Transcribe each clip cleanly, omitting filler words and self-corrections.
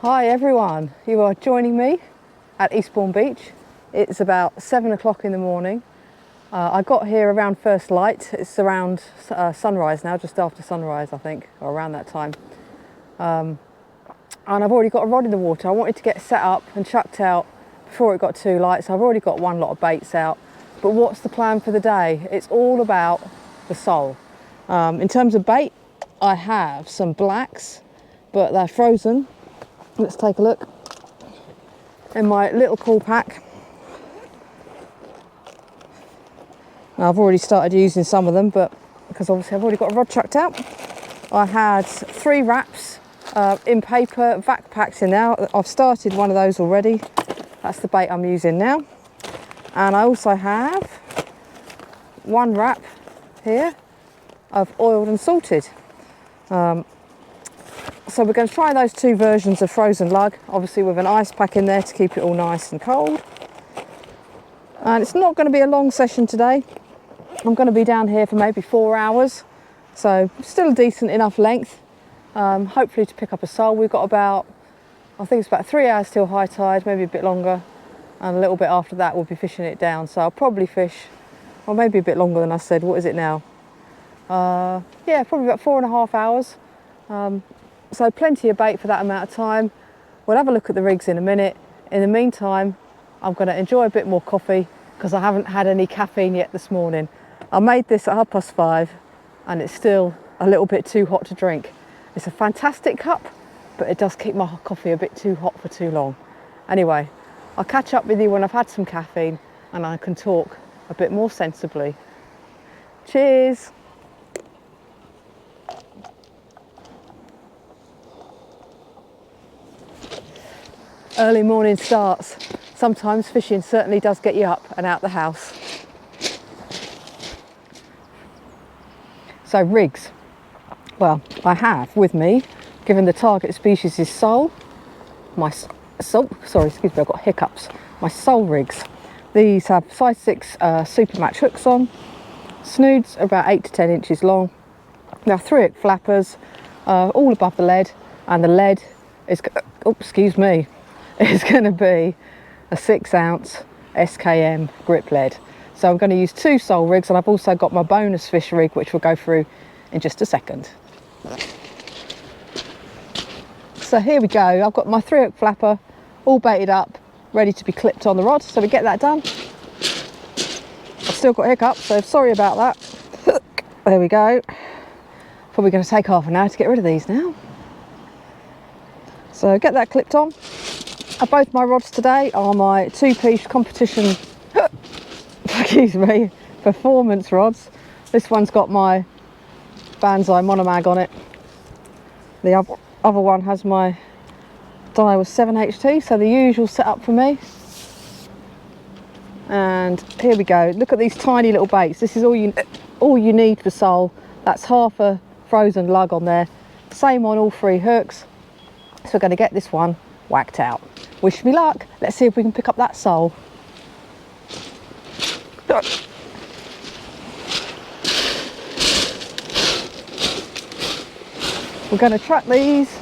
Hi everyone, you are joining me at Eastbourne Beach. It's about 7 o'clock in the morning. I got here around first light. It's around sunrise now, just after sunrise I think, or around that time. And I've already got a rod in the water. I wanted to get set up and chucked out before it got too light, so I've already got one lot of baits out. But what's the plan for the day? It's all about the sole. In terms of bait, I have some blacks, but they're frozen. Let's take a look in my little cool pack. Now, I've already started using some of them, but because obviously I've already got a rod chucked out. I had 3 wraps in paper, vac packs in there. I've started one of those already. That's the bait I'm using now. And I also have 1 wrap here of oiled and salted. So we're going to try those 2 versions of frozen lug, obviously with an ice pack in there to keep it all nice and cold. And it's not going to be a long session today. I'm going to be down here for maybe 4 hours, so still a decent enough length, hopefully to pick up a sole. We've got about, I think it's about 3 hours till high tide, maybe a bit longer, and a little bit after that we'll be fishing it down. So I'll probably fish, or maybe a bit longer than I said. What is it now? Yeah, probably about 4.5 hours. So plenty of bait for that amount of time. We'll have a look at the rigs in a minute. In the meantime, I'm going to enjoy a bit more coffee because I haven't had any caffeine yet this morning. I made this at 5:30 and it's still a little bit too hot to drink. It's a fantastic cup, but it does keep my coffee a bit too hot for too long. Anyway, I'll catch up with you when I've had some caffeine and I can talk a bit more sensibly. Cheers! Early morning starts. Sometimes fishing certainly does get you up and out the house. So rigs. Well, I have with me, given the target species is sole, my sole, sorry, excuse me, I've got hiccups. My sole rigs. These have size 6 super match hooks on. Snoods are about 8 to 10 inches long. They're 3-hook flappers, all above the lead, and the lead is, oh, excuse me, is going to be a 6-ounce SKM grip lead. So I'm going to use 2 sole rigs, and I've also got my bonus fish rig, which we'll go through in just a second. So here we go. I've got my 3-hook flapper all baited up, ready to be clipped on the rod. So we get that done. I've still got hiccups, so sorry about that. There we go. Probably going to take half an hour to get rid of these now. So get that clipped on. Both my rods today are my 2-piece competition, excuse me, performance rods. This one's got my Banzai monomag on it. The other one has my Daiwa 7HT, so the usual setup for me. And here we go. Look at these tiny little baits. This is all you need for sole. That's half a frozen lug on there. Same on all 3 hooks. So we're going to get this one whacked out. Wish me luck. Let's see if we can pick up that sole. We're going to track these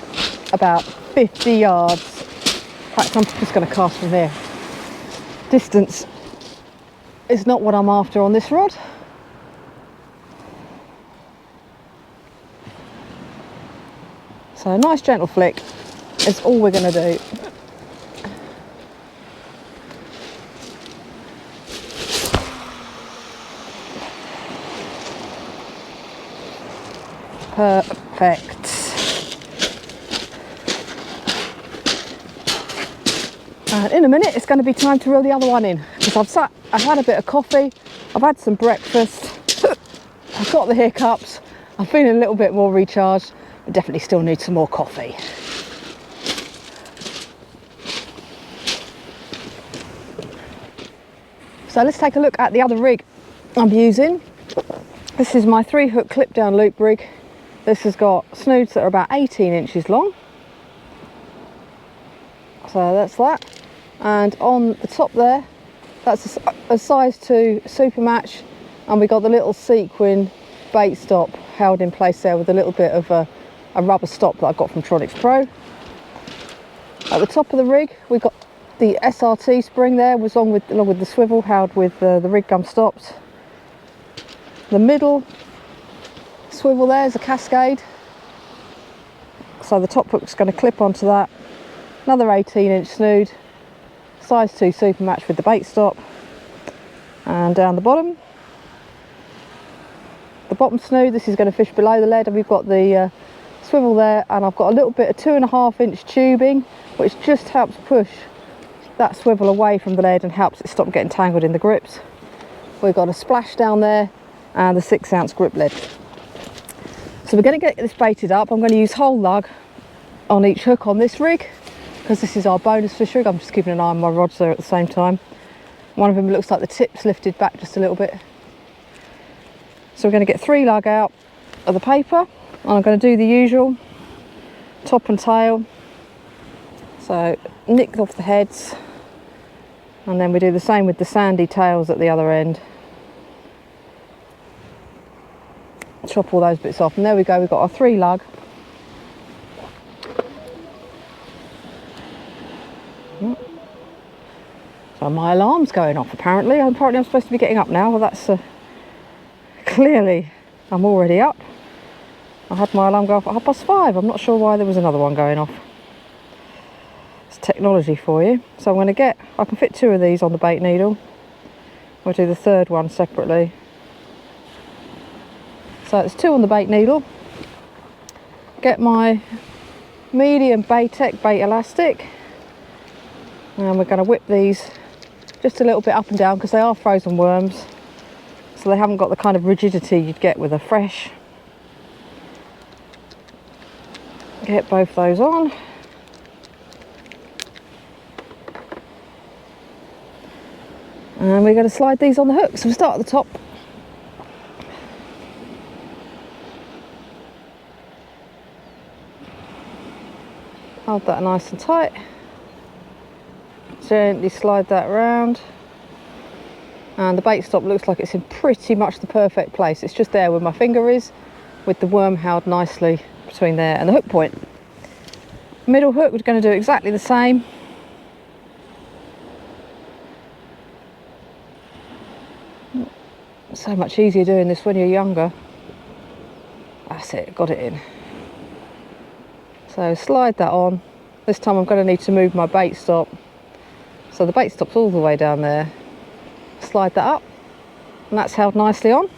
about 50 yards. In fact, I'm just going to cast from here. Distance is not what I'm after on this rod. So a nice gentle flick is all we're going to do. Perfect. And in a minute it's going to be time to reel the other one in, because I've had a bit of coffee, I've had some breakfast, I've got the hiccups, I'm feeling a little bit more recharged, but definitely still need some more coffee. So let's take a look at the other rig I'm using. This is my 3-hook clip down loop rig. This has got snoods that are about 18 inches long. So that's that. And on the top there, that's a size 2 super match, and we got the little sequin bait stop held in place there with a little bit of a rubber stop that I got from Tronics Pro. At the top of the rig, we've got the SRT spring there, was along with the swivel, held with the rig gum stops. The middle swivel there is a cascade, so the top hook's going to clip onto that. Another 18-inch snood, size 2 super match with the bait stop. And down the bottom snood, this is going to fish below the lead, and we've got the swivel there, and I've got a little bit of 2.5-inch tubing which just helps push that swivel away from the lead and helps it stop getting tangled in the grips. We've got a splash down there and the 6-ounce grip lead. So we're going to get this baited up. I'm going to use whole lug on each hook on this rig because this is our bonus fish rig. I'm just keeping an eye on my rods there at the same time. One of them looks like the tip's lifted back just a little bit. So we're going to get 3 lug out of the paper, and I'm going to do the usual top and tail. So nick off the heads, and then we do the same with the sandy tails at the other end. Chop all those bits off, and there we go, we've got our 3 lug. So my alarm's going off apparently. Apparently I'm supposed to be getting up now. Well, that's clearly I'm already up. I had my alarm go off at 5:30. I'm not sure why there was another one going off. It's technology for you. So I'm going to I can fit 2 of these on the bait needle. We'll do the 3rd one separately. So it's 2 on the bait needle. Get my medium Baytech bait elastic, and we're going to whip these just a little bit up and down because they are frozen worms, so they haven't got the kind of rigidity you'd get with a fresh. Get both those on. And we're going to slide these on the hook. So we'll start at the top. Hold that nice and tight. Gently slide that around. And the bait stop looks like it's in pretty much the perfect place. It's just there where my finger is, with the worm held nicely between there and the hook point. Middle hook, we're going to do exactly the same. So much easier doing this when you're younger. That's it, got it in. So slide that on. This time I'm going to need to move my bait stop. So the bait stop's all the way down there. Slide that up, and that's held nicely on.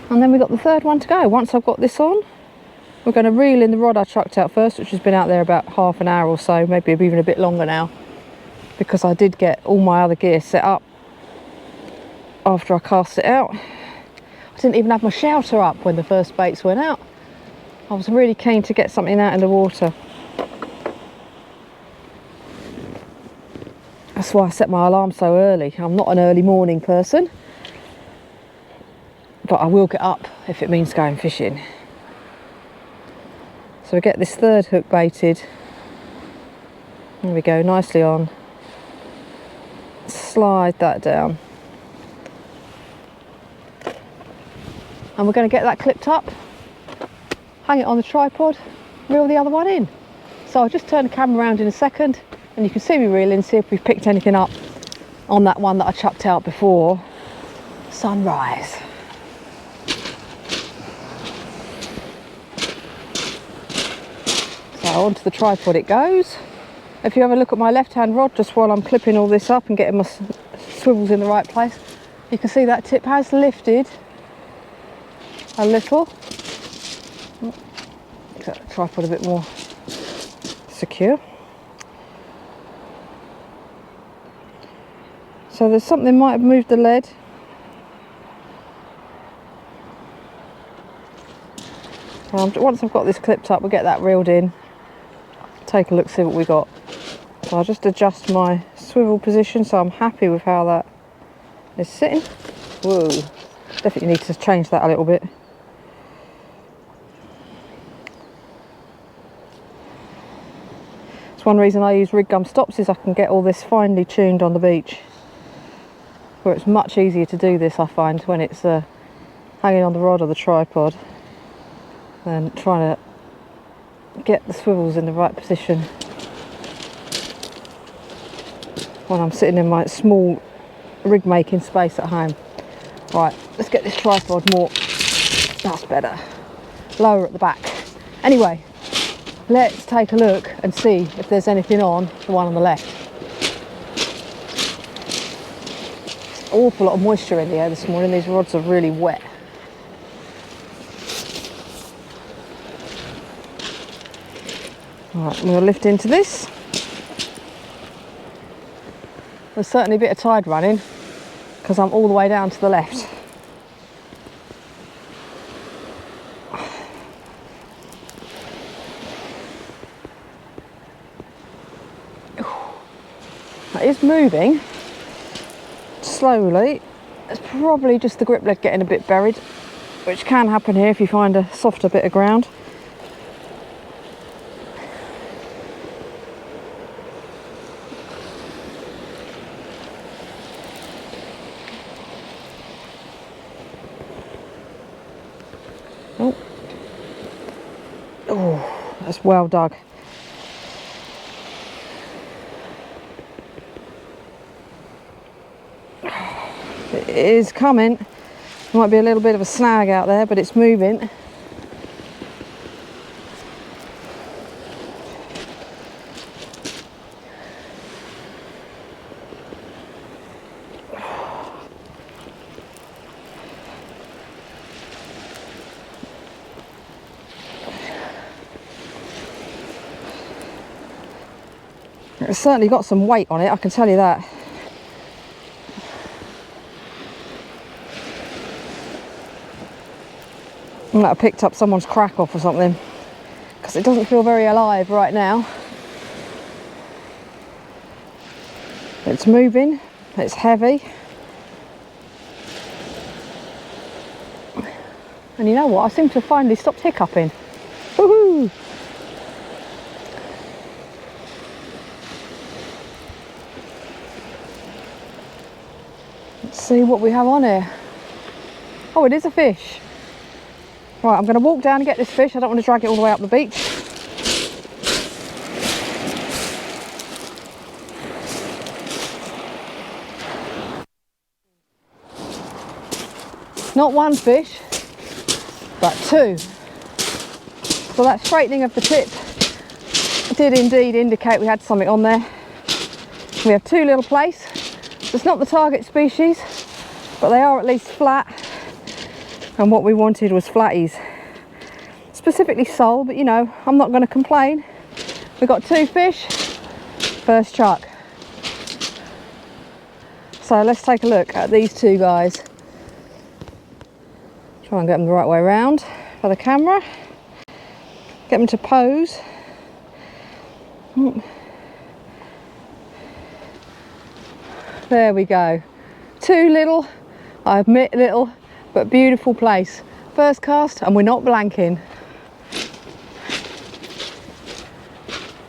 And then we've got the 3rd one to go. Once I've got this on, we're going to reel in the rod I chucked out first, which has been out there about half an hour or so, maybe even a bit longer now, because I did get all my other gear set up after I cast it out. I didn't even have my shouter up when the first baits went out. I was really keen to get something out in the water. That's why I set my alarm so early. I'm not an early morning person, but I will get up if it means going fishing. So we get this 3rd hook baited. There we go, nicely on. Slide that down. And we're going to get that clipped up, hang it on the tripod, reel the other one in. So I'll just turn the camera around in a second, and you can see me reeling, see if we've picked anything up on that one that I chucked out before sunrise. So onto the tripod it goes. If you have a look at my left-hand rod, just while I'm clipping all this up and getting my swivels in the right place, you can see that tip has lifted a little. Make that tripod a bit more secure. So there's something might have moved the lead. Once I've got this clipped up, we'll get that reeled in. Take a look, see what we got. So I'll just adjust my swivel position so I'm happy with how that is sitting. Whoa, definitely need to change that a little bit. It's one reason I use rig gum stops, is I can get all this finely tuned on the beach, where it's much easier to do this, I find, when it's hanging on the rod or the tripod than trying to get the swivels in the right position when I'm sitting in my small rig making space at home. Right, let's get this tripod more, that's better, lower at the back. Anyway, let's take a look and see if there's anything on the one on the left. Awful lot of moisture in the air this morning. These rods are really wet. Right, I'm going to lift into this. There's certainly a bit of tide running because I'm all the way down to the left. It is moving slowly. It's probably just the grip leg getting a bit buried, which can happen here if you find a softer bit of ground. Oh, oh, that's well dug. It is coming. There might be a little bit of a snag out there, but it's moving. It's certainly got some weight on it, I can tell you that. I might have picked up someone's crack off or something, because it doesn't feel very alive right now. It's moving, it's heavy. And you know what, I seem to have finally stopped hiccuping. Woohoo! Let's see what we have on here. Oh, it is a fish. Right, I'm going to walk down and get this fish. I don't want to drag it all the way up the beach. Not one fish, but two. So that straightening of the tip did indeed indicate we had something on there. We have two little plaice. It's not the target species, but they are at least flat. And what we wanted was flatties. Specifically sole, but you know, I'm not going to complain. We've got two fish, first chuck. So let's take a look at these two guys. Try and get them the right way around for the camera. Get them to pose. There we go. Two little, I admit little, but beautiful plaice. First cast, and we're not blanking.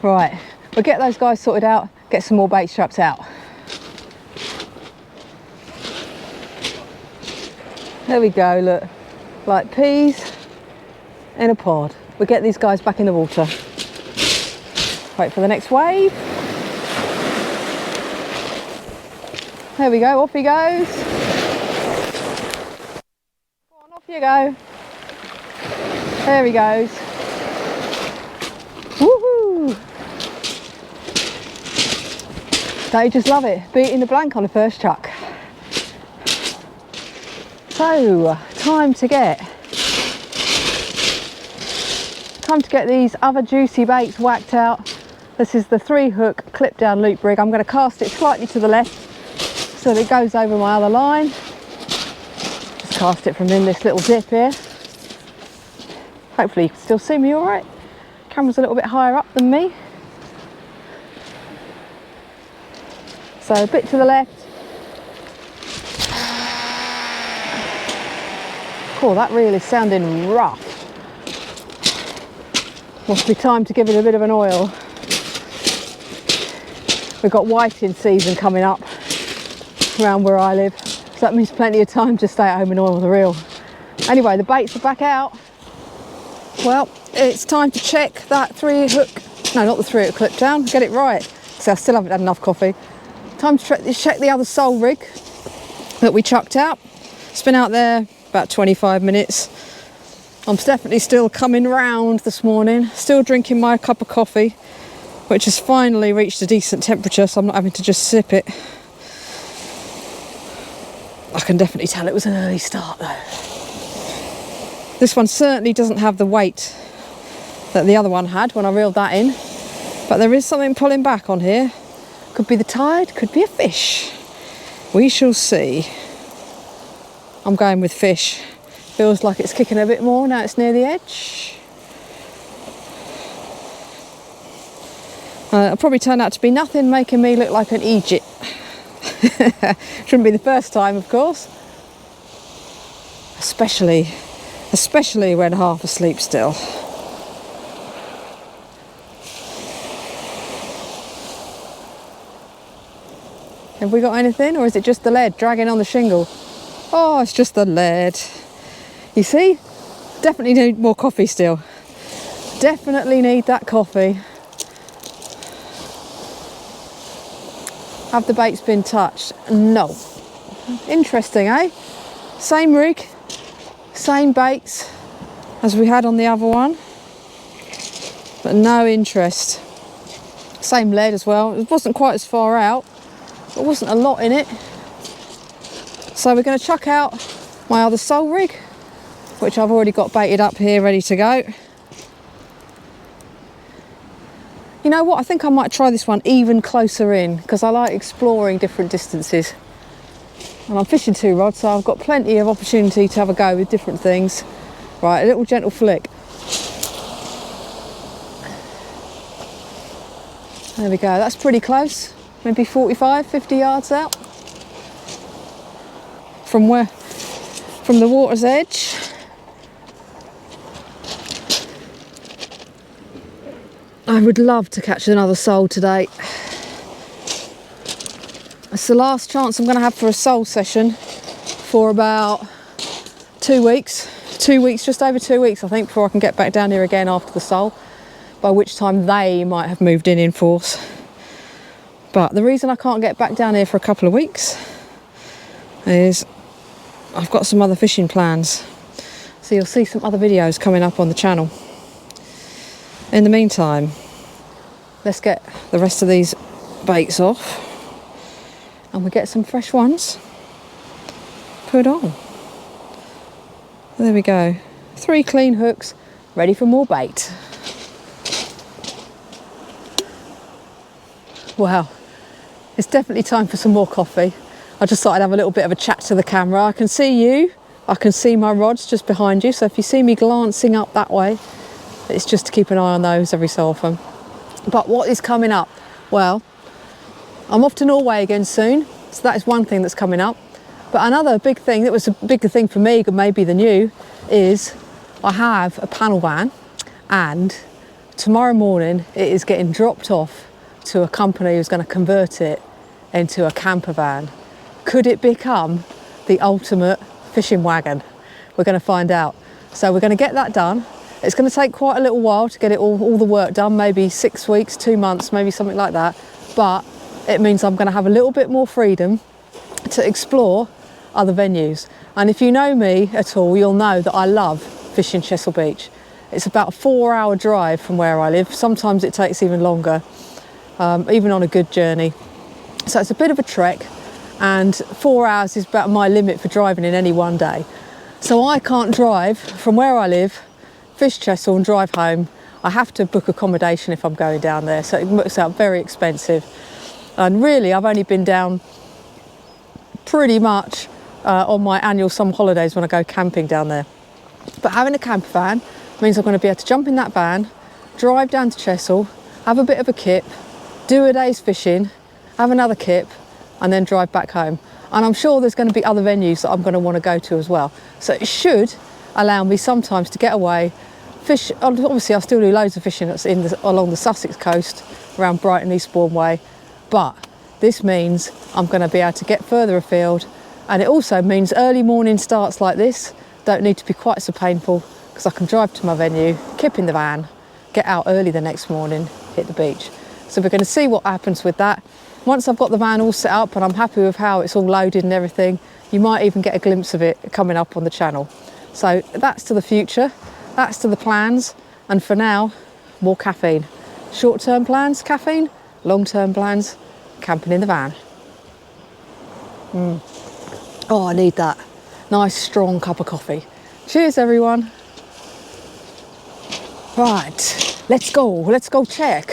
Right, we'll get those guys sorted out, get some more bait straps out. There we go, look, like peas in a pod. We'll get these guys back in the water. Wait for the next wave. There we go, off he goes. Go on, off you go. There he goes. Woohoo! Don't you just love it? Beating the blank on the first chuck. So, time to get these other juicy baits whacked out. This is the 3-hook clip down loop rig. I'm going to cast it slightly to the left so that it goes over my other line. Just cast it from in this little dip here. Hopefully you can still see me all right. Camera's a little bit higher up than me. So a bit to the left. Oh, that reel is sounding rough. Must be time to give it a bit of an oil. We've got whiting season coming up around where I live, so that means plenty of time to stay at home and oil the reel. Anyway, the baits are back out. Well, it's time to check that 3-hook, no, not the 3-hook clip down, get it right. So I still haven't had enough coffee. Time to check the other sole rig that we chucked out. It's been out there about 25 minutes. I'm definitely still coming round this morning, still drinking my cup of coffee, which has finally reached a decent temperature, so I'm not having to just sip it. I can definitely tell it was an early start though. This one certainly doesn't have the weight that the other one had when I reeled that in, but there is something pulling back on here. Could be the tide, could be a fish. We shall see. I'm going with fish. Feels like it's kicking a bit more now it's near the edge. It'll probably turn out to be nothing making me look like an Egypt. Shouldn't be the first time, of course. Especially when half asleep still. Have we got anything, or is it just the lead dragging on the shingle? Oh, it's just the lead. You see? Definitely need more coffee still. Definitely need that coffee. Have the baits been touched? No. Interesting, eh? Same rig, same baits as we had on the other one, but no interest. Same lead as well. It wasn't quite as far out. There wasn't a lot in it. So we're going to chuck out my other sole rig, which I've already got baited up here, ready to go. You know what, I think I might try this one even closer in, because I like exploring different distances. And I'm fishing 2 rods, so I've got plenty of opportunity to have a go with different things. Right, a little gentle flick. There we go, that's pretty close. Maybe 45, 50 yards out. From the water's edge. I would love to catch another sole today. It's the last chance I'm going to have for a sole session for about 2 weeks. 2 weeks, just over 2 weeks, I think, before I can get back down here again after the sole, by which time they might have moved in force. But the reason I can't get back down here for a couple of weeks is I've got some other fishing plans. So you'll see some other videos coming up on the channel. In the meantime, let's get the rest of these baits off and we get some fresh ones put on. There we go. 3 clean hooks, ready for more bait. Wow, it's definitely time for some more coffee. I just thought I'd have a little bit of a chat to the camera. I can see you, I can see my rods just behind you, so if you see me glancing up that way, it's just to keep an eye on those every so often. But what is coming up? Well, I'm off to Norway again soon, so that is one thing that's coming up. But another big thing, that was a bigger thing for me maybe than you, is I have a panel van, and tomorrow morning it is getting dropped off to a company who's going to convert it into a camper van. Could it become the ultimate fishing wagon? We're going to find out. So we're going to get that done. It's going to take quite a little while to get it all the work done, maybe 6 weeks, 2 months, maybe something like that. But it means I'm going to have a little bit more freedom to explore other venues. And if you know me at all, you'll know that I love fishing Chesil Beach. It's about a 4-hour drive from where I live. Sometimes it takes even longer, even on a good journey. So it's a bit of a trek, and 4 hours is about my limit for driving in any one day. So I can't drive from where I live, fish Chesil and drive home. I have to book accommodation if I'm going down there, so it works out very expensive. And really, I've only been down pretty much on my annual summer holidays when I go camping down there. But having a camper van means I'm going to be able to jump in that van, drive down to Chesil, have a bit of a kip, do a day's fishing, have another kip, and then drive back home. And I'm sure there's going to be other venues that I'm going to want to go to as well. So it should allow me sometimes to get away, fish. Obviously, I still do loads of fishing along the Sussex coast, around Brighton, Eastbourne way. But this means I'm going to be able to get further afield. And it also means early morning starts like this don't need to be quite so painful, because I can drive to my venue, kip in the van, get out early the next morning, hit the beach. So we're going to see what happens with that. Once I've got the van all set up and I'm happy with how it's all loaded and everything, you might even get a glimpse of it coming up on the channel. So that's to the future, that's to the plans, and for now, more caffeine. Short-term plans, caffeine, long-term plans, camping in the van. Oh, I need that. Nice strong cup of coffee. Cheers everyone. Right, let's go check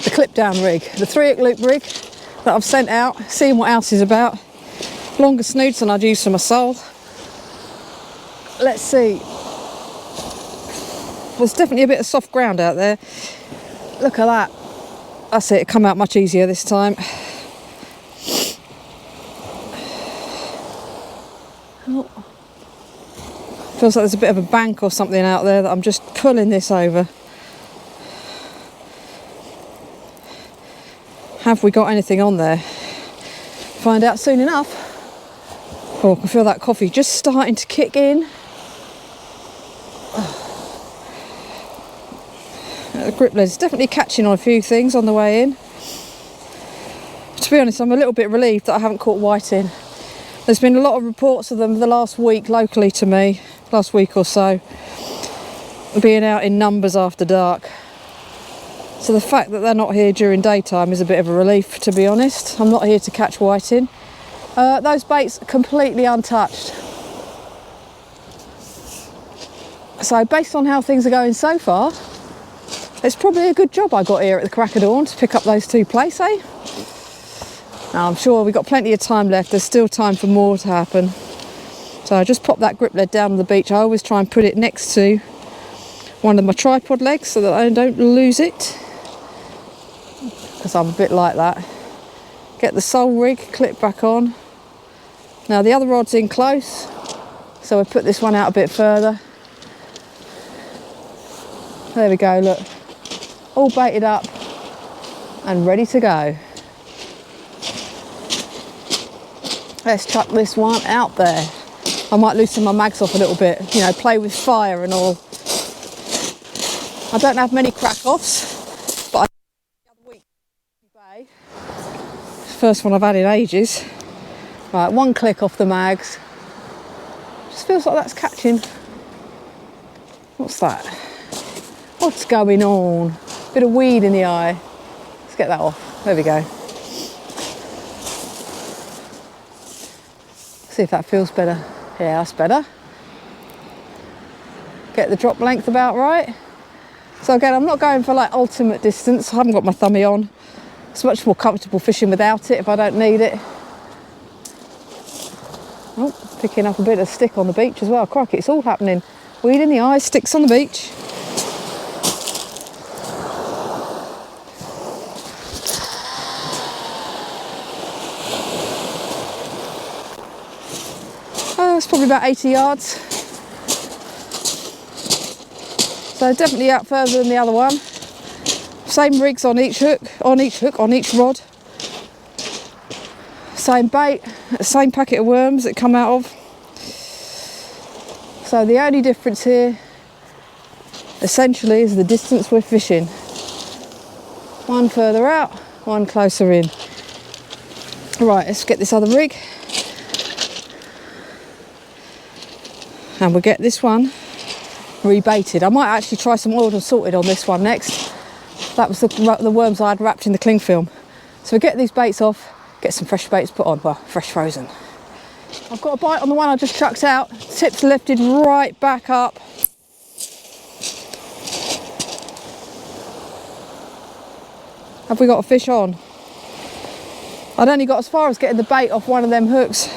the clip down rig, the 3-hook loop rig that I've sent out, seeing what else is about. Longer snoods than I'd use for my sole. Let's see. There's definitely a bit of soft ground out there. Look at that. That's it, it come out much easier this time. Oh. Feels like there's a bit of a bank or something out there that I'm just pulling this over. Have we got anything on there? Find out soon enough. Oh, I can feel that coffee just starting to kick in. The grip lead's definitely catching on a few things on the way in. To be honest, I'm a little bit relieved that I haven't caught whiting. There's been a lot of reports of them the last week locally to me, last week or so, being out in numbers after dark. So the fact that they're not here during daytime is a bit of a relief, to be honest. I'm not here to catch whiting. Those baits are completely untouched. So based on how things are going so far, it's probably a good job I got here at the crack of dawn to pick up those 2 plaice, eh? Now, I'm sure we've got plenty of time left. There's still time for more to happen. So I just pop that grip lead down on the beach. I always try and put it next to one of my tripod legs so that I don't lose it, because I'm a bit like that. Get the sole rig clip back on. Now the other rod's in close, so I put this one out a bit further. There we go, look. All baited up and ready to go. Let's chuck this one out there. I might loosen my mags off a little bit, you know, play with fire and all. I don't have many crack-offs, but I the other week, first one I've had in ages. Right, 1 click off the mags. Just feels like that's catching. What's that? What's going on? Bit of weed in the eye. Let's get that off. There we go. See if that feels better. Yeah, that's better. Get the drop length about right. So again, I'm not going for like ultimate distance. I haven't got my thumbie on. It's much more comfortable fishing without it if I don't need it. Oh, picking up a bit of stick on the beach as well. Crikey, it's all happening. Weed in the eye, sticks on the beach. It's probably about 80 yards. So definitely out further than the other one. Same rigs on each hook, on each rod. Same bait, same packet of worms that come out of. So the only difference here, essentially, is the distance we're fishing. One further out, one closer in. Right, let's get this other rig. And we'll get this one rebaited. I might actually try some oiled and salted on this one next. That was the worms I had wrapped in the cling film. So we get these baits off, get some fresh baits put on, well, fresh frozen. I've got a bite on the one I just chucked out. Tips lifted right back up. Have we got a fish on? I'd only got as far as getting the bait off one of them hooks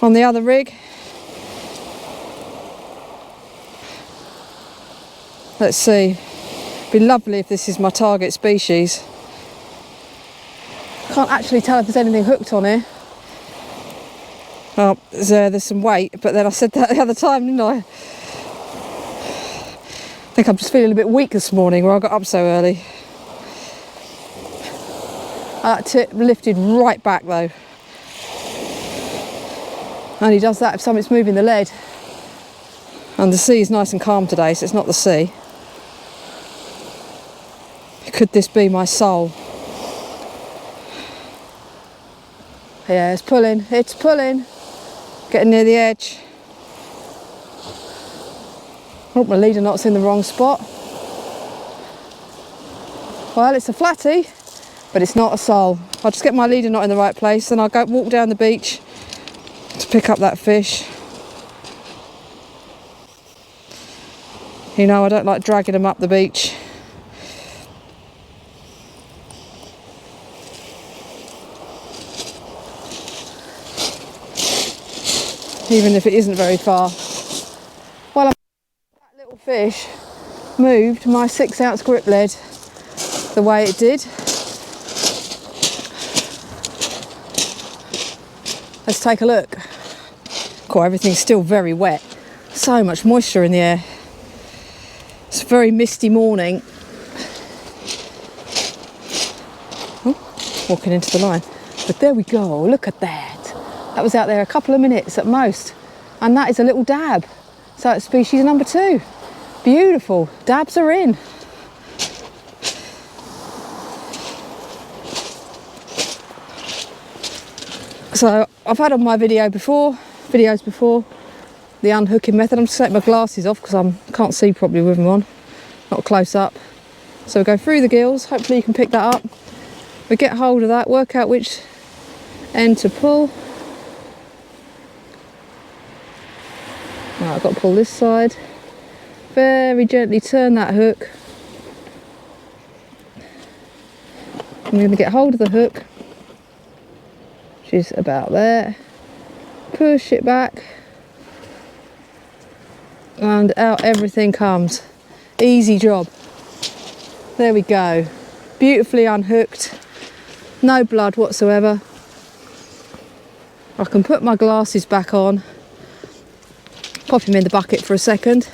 on the other rig. Let's see. It'd be lovely if this is my target species. Can't actually tell if there's anything hooked on here. Well, there's some weight, but then I said that the other time, didn't I? I think I'm just feeling a bit weak this morning where I got up so early. That tip lifted right back though. Only does that if something's moving the lead. And the sea is nice and calm today, so it's not the sea. Could this be my sole? Yeah, it's pulling, it's pulling. Getting near the edge. Oh, my leader knot's in the wrong spot. Well, it's a flatty, but it's not a sole. I'll just get my leader knot in the right place and I'll go walk down the beach to pick up that fish. You know, I don't like dragging them up the beach. Even if it isn't very far. Well, that little fish moved my 6-ounce grip lead the way it did. Let's take a look. Cool, everything's still very wet. So much moisture in the air. It's a very misty morning. Oh, walking into the line. But there we go, look at that. That was out there a couple of minutes at most. And that is a little dab. So it's species number 2. Beautiful, dabs are in. So I've had on my videos before, the unhooking method. I'm just taking my glasses off because I can't see properly with them on, not close up. So we go through the gills, hopefully you can pick that up. We get hold of that, work out which end to pull. Right, I've got to pull this side. Very gently turn that hook. I'm going to get hold of the hook, which is about there. Push it back. And out everything comes. Easy job. There we go. Beautifully unhooked. No blood whatsoever. I can put my glasses back on. Pop him in the bucket for a second.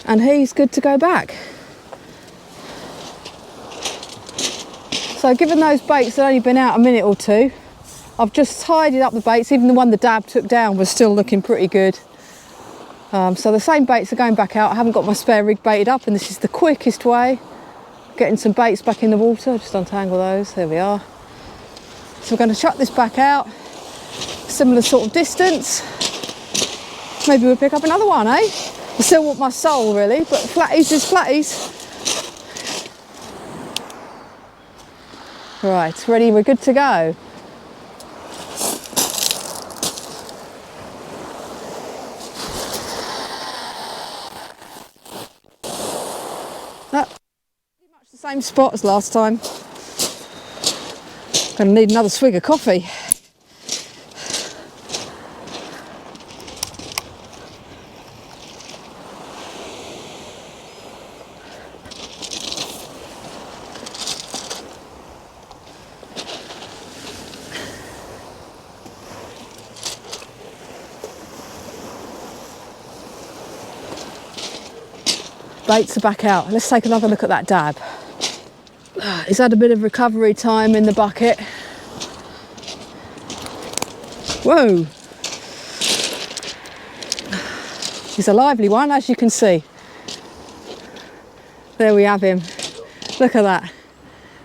And he's good to go back. So given those baits had only been out a minute or two, I've just tidied up the baits. Even the one the dab took down was still looking pretty good. So the same baits are going back out. I haven't got my spare rig baited up, and this is the quickest way. Getting some baits back in the water. Just untangle those. There we are. So we're going to chuck this back out. Similar sort of distance. Maybe we'll pick up another one, eh? I still want my sole really, but flatties is flatties. Right, ready, we're good to go. Pretty much the same spot as last time. Gonna need another swig of coffee. Baits are back out. Let's take another look at that dab. He's had a bit of recovery time in the bucket. Whoa! He's a lively one, as you can see. There we have him. Look at that.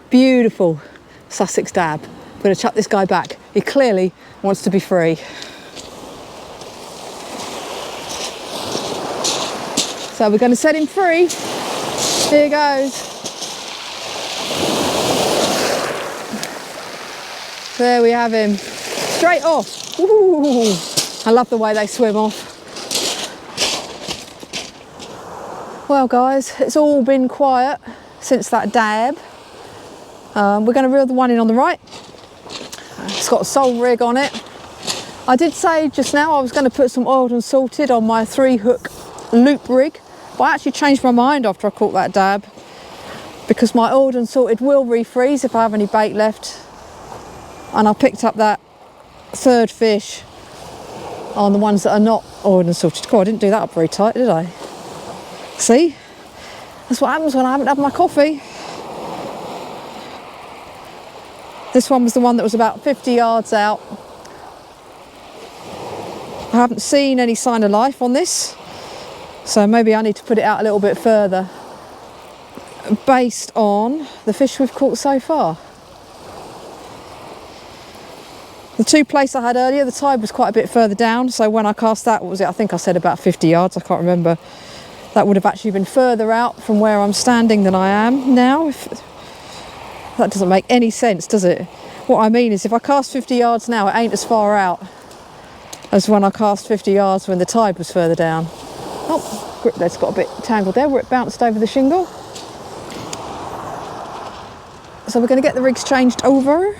Beautiful Sussex dab. I'm going to chuck this guy back. He clearly wants to be free. So we're going to set him free. Here goes. There we have him. Straight off. Ooh, I love the way they swim off. Well guys, it's all been quiet since that dab. We're going to reel the one in on the right. It's got a sole rig on it. I did say just now I was going to put some oiled and salted on my 3-hook loop rig. But I actually changed my mind after I caught that dab, because my oiled and salted will refreeze if I have any bait left. And I picked up that 3rd fish on the ones that are not oiled and salted. God, I didn't do that up very tight, did I? See? That's what happens when I haven't had my coffee. This one was the one that was about 50 yards out. I haven't seen any sign of life on this. So maybe I need to put it out a little bit further based on the fish we've caught so far. The two place I had earlier, the tide was quite a bit further down, so when I cast that, what was it? I think I said about 50 yards, I can't remember. That would have actually been further out from where I'm standing than I am now. That doesn't make any sense, does it? What I mean is if I cast 50 yards now, it ain't as far out as when I cast 50 yards when the tide was further down. Oh, grip lead's got a bit tangled there where it bounced over the shingle. So we're going to get the rigs changed over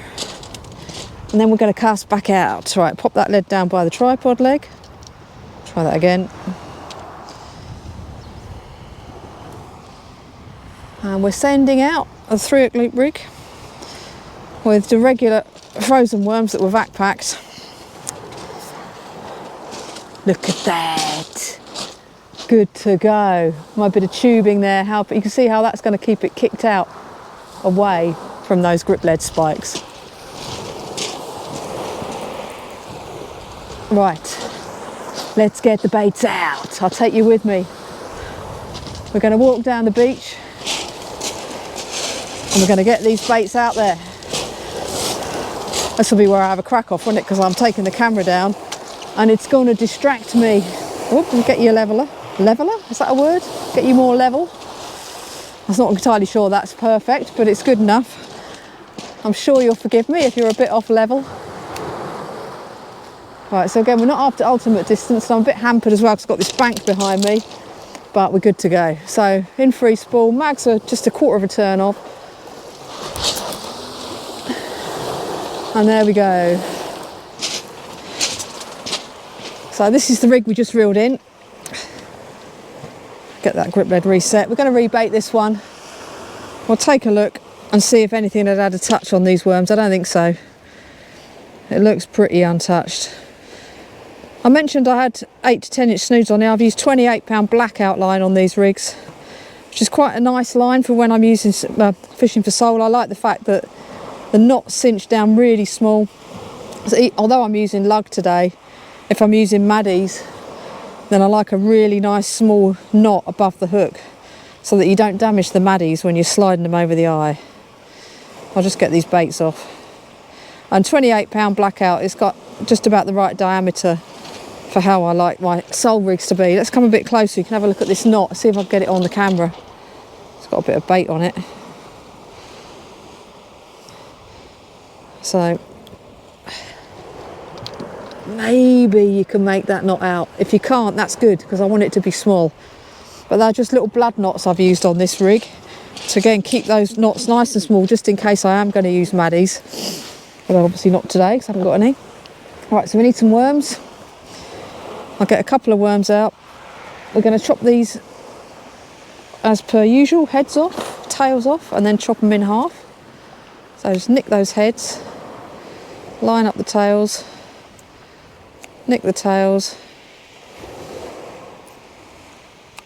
and then we're going to cast back out. Right, pop that lead down by the tripod leg. Try that again. And we're sending out a 3-hook loop rig with the regular frozen worms that were vac packed. Look at that. Good to go. My bit of tubing there, you can see how that's going to keep it kicked out away from those grip lead spikes. Right, let's get the baits out. I'll take you with me. We're going to walk down the beach and we're going to get these baits out there. This will be where I have a crack off, won't it? Because I'm taking the camera down and it's going to distract me. Oh, and get you a leveler. Leveler? Is that a word? Get you more level. I'm not entirely sure that's perfect, but it's good enough. I'm sure you'll forgive me if you're a bit off level. Right, so again, we're not after ultimate distance, and I'm a bit hampered as well because I've got this bank behind me, but we're good to go. So in free spool, mags are just a quarter of a turn off. And there we go. So this is the rig we just reeled in. Get that grip lead reset. We're going to rebait this one. We'll take a look and see if anything had had a touch on these worms. I don't think so. It looks pretty untouched. I mentioned I had 8 to 10 inch snoods on here. I've used 28-pound blackout line on these rigs, which is quite a nice line for when I'm using fishing for sole. I like the fact that the knot's cinched down really small. So although I'm using lug today, if I'm using maddies, then I like a really nice small knot above the hook so that you don't damage the maddies when you're sliding them over the eye. I'll just get these baits off. And 28-pound blackout, it's got just about the right diameter for how I like my sole rigs to be. Let's come a bit closer, you can have a look at this knot, see if I can get it on the camera. It's got a bit of bait on it. So maybe you can make that knot out. If you can't, that's good, because I want it to be small. But they're just little blood knots I've used on this rig to again keep those knots nice and small, just in case I am going to use maddies. Well, obviously not today because I haven't got any. Right, so we need some worms. I'll get a couple of worms out. We're going to chop these as per usual, heads off, tails off, and then chop them in half. So just nick those heads, line up the tails, nick the tails,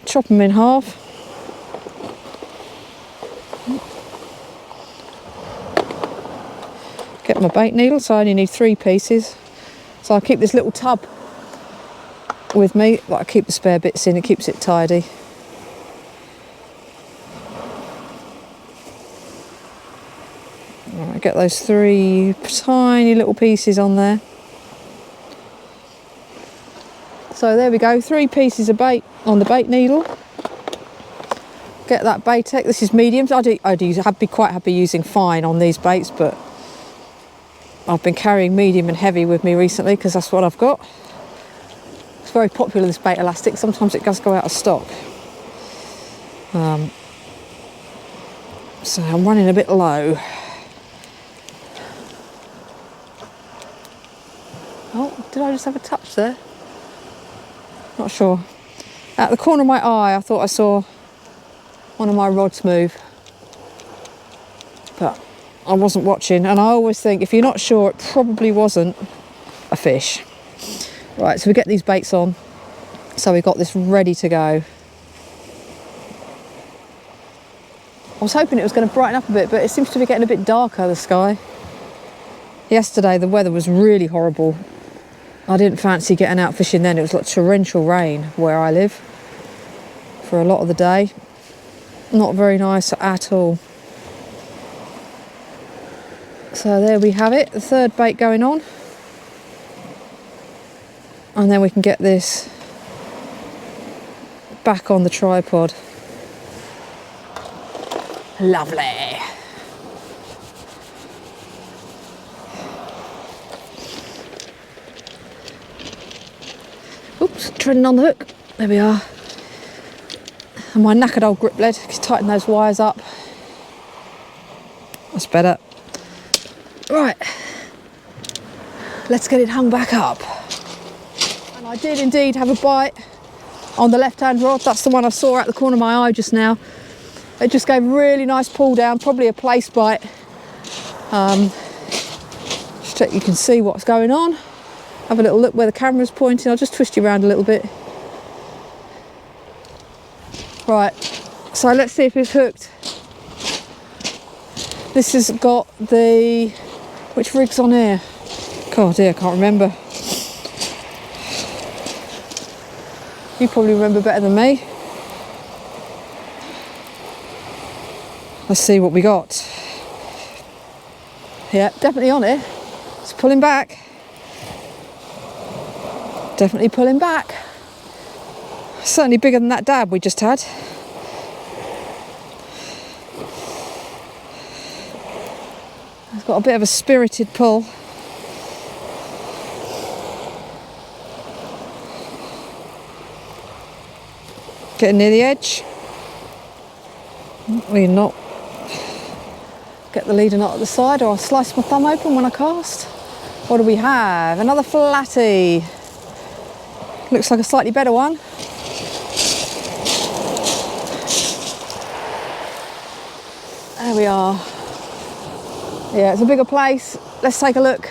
chop them in half. Get my bait needle, so I only need 3 pieces. So I'll keep this little tub with me, like I keep the spare bits in, it keeps it tidy. Right, get those 3 tiny little pieces on there. So there we go, 3 pieces of bait on the bait needle. Get that Baitex, this is medium. I'd be quite happy using fine on these baits, but I've been carrying medium and heavy with me recently because that's what I've got. It's very popular, this bait elastic. Sometimes it does go out of stock. So I'm running a bit low. Oh, did I just have a touch there? Not sure. At the corner of my eye, I thought I saw one of my rods move. But I wasn't watching, and I always think if you're not sure, it probably wasn't a fish. Right, so we get these baits on. So we've got this ready to go. I was hoping it was going to brighten up a bit, but it seems to be getting a bit darker, the sky. Yesterday the weather was really horrible. I didn't fancy getting out fishing then. It was like torrential rain where I live for a lot of the day. Not very nice at all. So there we have it, the third bait going on. and then we can get this back on the tripod. Lovely. Oops, treading on the hook. There we are. And my knackered old grip lead, tighten those wires up. That's better. Right, let's get it hung back up. And I did indeed have a bite on the left-hand rod. That's the one I saw out the corner of my eye just now. It just gave a really nice pull down, probably a place bite. Just check you can see what's going on. Have a little look where the camera's pointing. I'll just twist you around a little bit. Right, so let's see if it's hooked. This has got the, which rig's on here? God dear, I can't remember. You probably remember better than me. Let's see what we got. Yeah, definitely on it. It's pulling back. Definitely pulling back. Certainly bigger than that dab we just had. It's got a bit of a spirited pull. Getting near the edge. We're not. Get the leader knot at the side, or I'll slice my thumb open when I cast. What do we have? Another flatty. Looks like a slightly better one. There we are. Yeah, it's a bigger place. Let's take a look.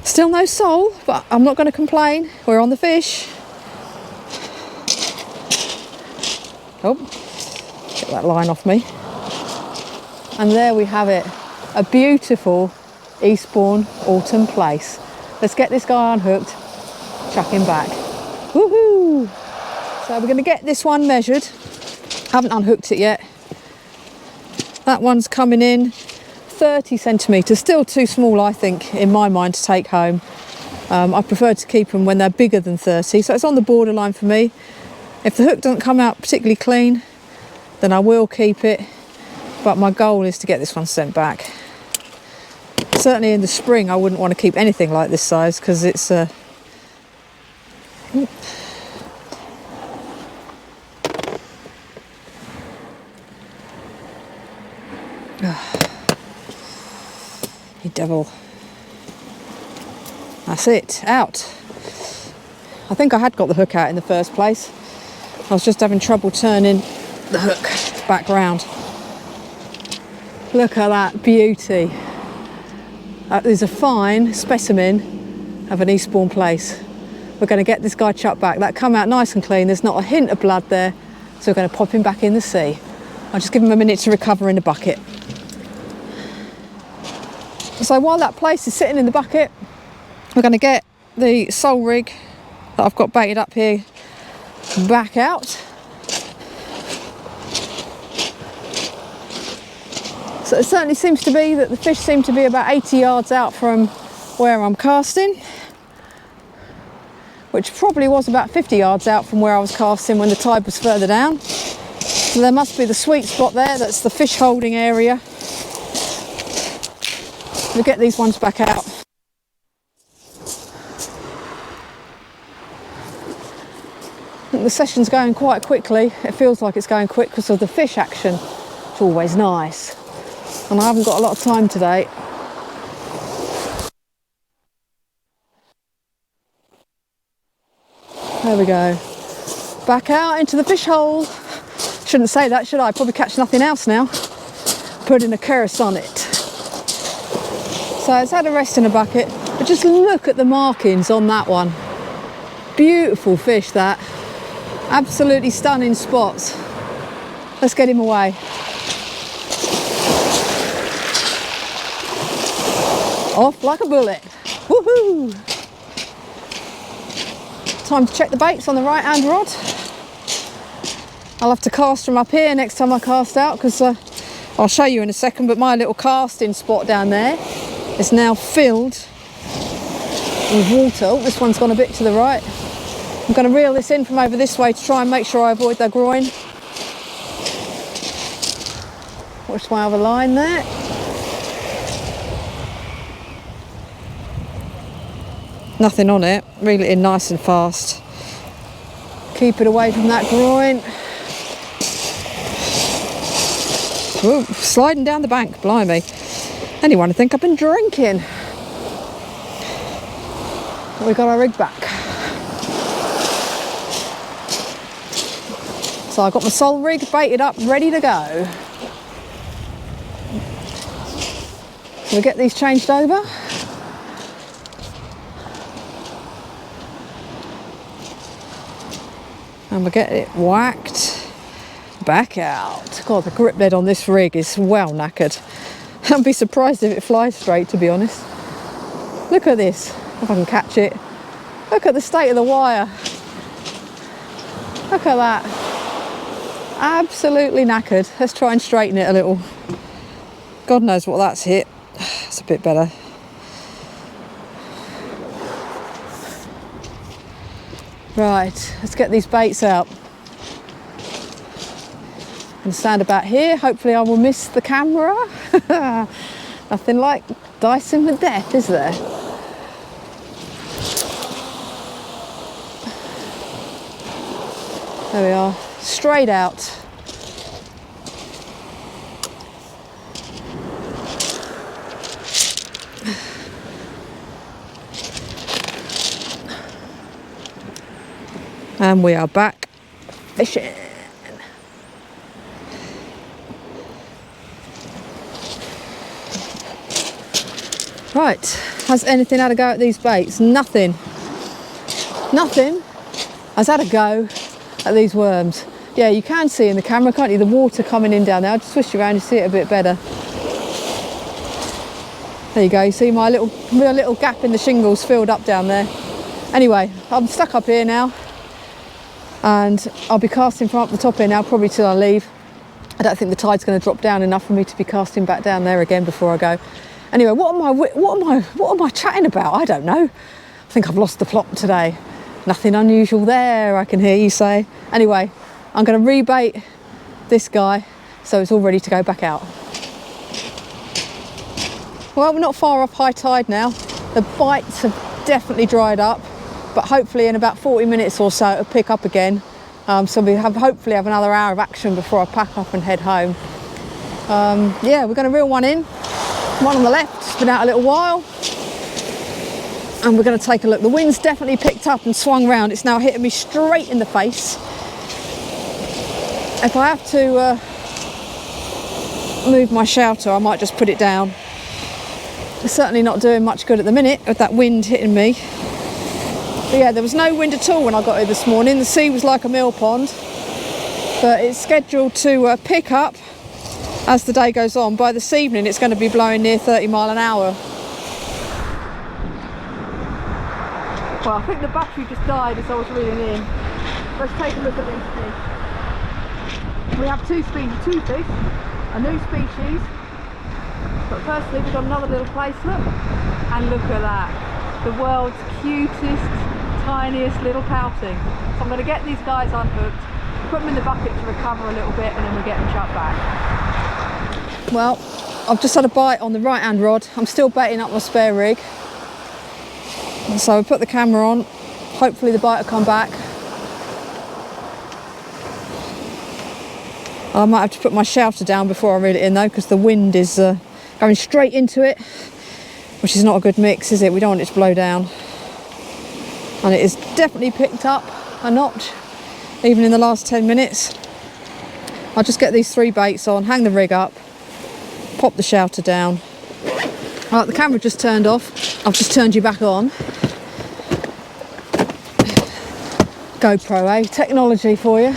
Still no sole, but I'm not going to complain. We're on the fish. Oh, get that line off me. And there we have it. A beautiful Eastbourne autumn place. Let's get this guy unhooked, chuck him back. Woohoo! So we're going to get this one measured. Haven't unhooked it yet. That one's coming in 30 centimetres, still too small I think in my mind to take home. I prefer to keep them when they're bigger than 30, so it's on the borderline for me. If the hook doesn't come out particularly clean, then I will keep it, but my goal is to get this one sent back. Certainly in the spring I wouldn't want to keep anything like this size because it's you devil. That's it, out. I think I had got the hook out in the first place. I was just having trouble turning the hook back round. Look at that beauty. That is a fine specimen of an Eastbourne place. We're going to get this guy chucked back. That come out nice and clean. There's not a hint of blood there. So we're going to pop him back in the sea. I'll just give him a minute to recover in the bucket. So while that place is sitting in the bucket, we're going to get the sole rig that I've got baited up here back out. So it certainly seems to be that the fish seem to be about 80 yards out from where I'm casting, which probably was about 50 yards out from where I was casting when the tide was further down. So there must be the sweet spot there, that's the fish holding area. We'll get these ones back out. I think the session's going quite quickly. It feels like it's going quick because of the fish action. It's always nice. And I haven't got a lot of time today. There we go. Back out into the fish hole. Shouldn't say that, should I? Probably catch nothing else now. Putting a curse on it. So it's had a rest in a bucket, but just look at the markings on that one. Beautiful fish, that. Absolutely stunning spots. Let's get him away. Off like a bullet. Woohoo! Time to check the baits on the right hand rod. I'll have to cast from up here next time I cast out, because I'll show you in a second, but my little casting spot down there is now filled with water. Oh, this one's gone a bit to the right. I'm going to reel this in from over this way to try and make sure I avoid their groin. Watch my other line there. Nothing on it. Reel it in nice and fast. Keep it away from that groin. Ooh, sliding down the bank, blimey. Anyone would think I've been drinking. We got our rig back. So I've got my sole rig baited up, ready to go. We'll get these changed over. And we'll get it whacked back out. God, the grip lead on this rig is well knackered. I'd be surprised if it flies straight, to be honest. Look at this, if I can catch it. Look at the state of the wire. Look at that. Absolutely knackered. Let's try and straighten it a little. God knows what that's hit. It's a bit better. Right, let's get these baits out. And stand about here. Hopefully I will miss the camera. Nothing like dicing for death, is there? There we are, straight out. And we are back fishing. Right, has anything had a go at these baits? Nothing. Nothing has had a go at these worms. Yeah, you can see in the camera, can't you? The water coming in down there. I'll just switch you around, you see it a bit better. There you go, you see my real little gap in the shingles filled up down there. Anyway, I'm stuck up here now. And I'll be casting from up the top here now, probably till I leave. I don't think the tide's going to drop down enough for me to be casting back down there again before I go. Anyway, what am I chatting about? I don't know. I think I've lost the plot today. Nothing unusual there, I can hear you say. Anyway, I'm going to rebait this guy so it's all ready to go back out. Well, we're not far off high tide now. The bites have definitely dried up. But hopefully in about 40 minutes or so it'll pick up again. So we hopefully have another hour of action before I pack up and head home. Yeah, we're going to reel one in. One on the left, it's been out a little while. And we're going to take a look. The wind's definitely picked up and swung round. It's now hitting me straight in the face. If I have to move my shouter, I might just put it down. It's certainly not doing much good at the minute with that wind hitting me. But yeah, there was no wind at all when I got here this morning. The sea was like a mill pond, but it's scheduled to pick up as the day goes on. By this evening, it's going to be blowing near 30 mile an hour. Well, I think the battery just died as I was reeling in. Let's take a look at these fish. We have two fish, a new species. But firstly, we've got another little placelet, and look at that. The world's cutest, tiniest little pouting. So I'm going to get these guys unhooked, put them in the bucket to recover a little bit, and then we'll get them chucked back. Well, I've just had a bite on the right hand rod. I'm still baiting up my spare rig. So I put the camera on. Hopefully the bite will come back. I might have to put my shouter down before I reel it in though, because the wind is going straight into it, which is not a good mix, is it? We don't want it to blow down. And it is definitely picked up a notch, even in the last 10 minutes. I'll just get these 3 baits on, hang the rig up, pop the shouter down. Right, the camera just turned off. I've just turned you back on. GoPro, eh? Technology for you.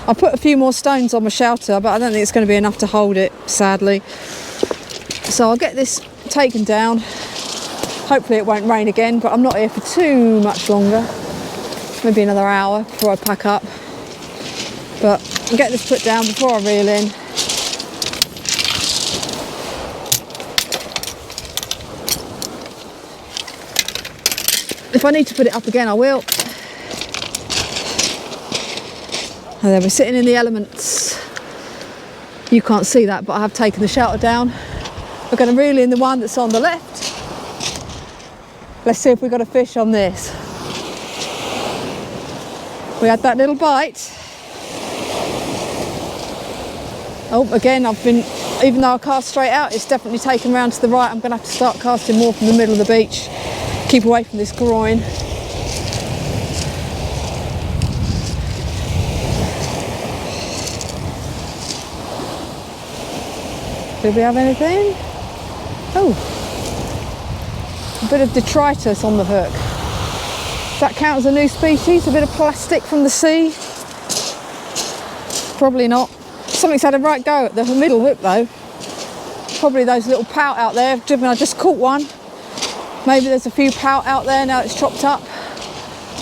I put a few more stones on my shouter, but I don't think it's going to be enough to hold it, sadly. So I'll get this taken down. Hopefully it won't rain again, but I'm not here for too much longer. Maybe another hour before I pack up. But and get this put down before I reel in. If I need to put it up again, I will. And then we're sitting in the elements. You can't see that, but I have taken the shelter down. We're going to reel in the one that's on the left. Let's see if we've got a fish on this. We had that little bite. Oh, again, even though I cast straight out, it's definitely taken round to the right. I'm going to have to start casting more from the middle of the beach. Keep away from this groin. Do we have anything? Oh, a bit of detritus on the hook. Does that count as a new species? A bit of plastic from the sea? Probably not. Something's had a right go at the middle hook though. Probably those little pout out there. I just caught one. Maybe there's a few pout out there now it's chopped up.